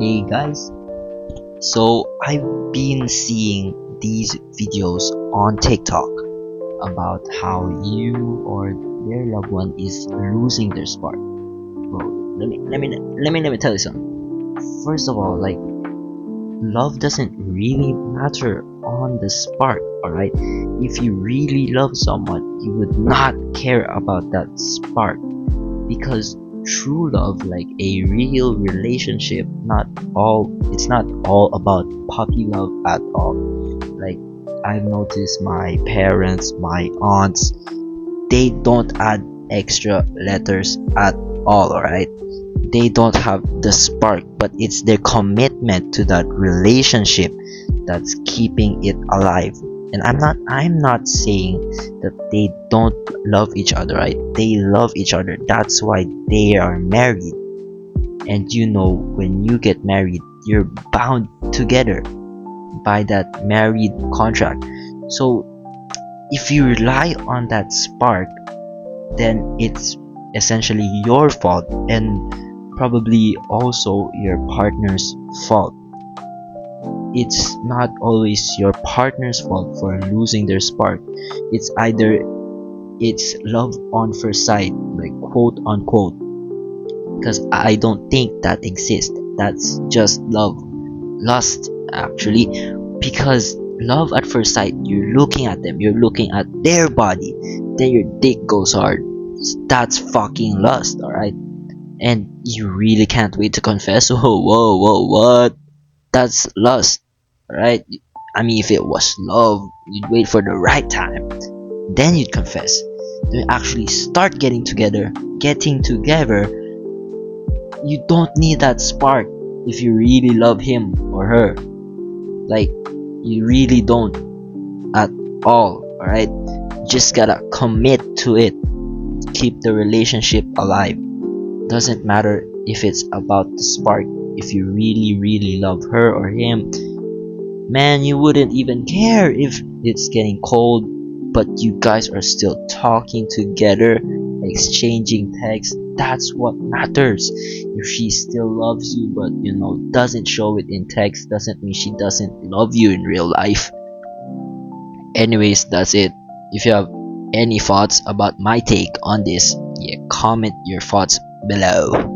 Hey guys, so I've been seeing these videos on TikTok about how you or their loved one is losing their spark. Bro, let me tell you something. First of all, like, love doesn't really matter on the spark, alright? If you really love someone, you would not care about that spark, because true love, like a real relationship, it's not all about puppy love at all. Like, I've noticed my parents, my aunts, they don't add extra letters at all right? They don't have the spark, but it's their commitment to that relationship that's keeping it alive. And I'm not saying that they don't love each other, right? They love each other. That's why they are married. And when you get married, you're bound together by that married contract. So if you rely on that spark, then it's essentially your fault, and probably also your partner's fault. It's not always your partner's fault for losing their spark. It's love on first sight, like, quote unquote, because I don't think that exists. That's just lust, actually. Because love at first sight, you're looking at them, you're looking at their body, then your dick goes hard. That's fucking lust, alright? And you really can't wait to confess. Whoa, what? That's lust, right? I mean, if it was love, you'd wait for the right time, then you'd confess. Then actually start getting together. You don't need that spark if you really love him or her. Like, you really don't at all, alright? Just gotta commit to it. Keep the relationship alive. Doesn't matter if it's about the spark. If you really love her or him, man, you wouldn't even care if it's getting cold, but you guys are still talking together, exchanging texts. That's what matters. If she still loves you but doesn't show it in text, doesn't mean she doesn't love you in real life. Anyways, that's it. If you have any thoughts about my take on this, yeah, comment your thoughts below.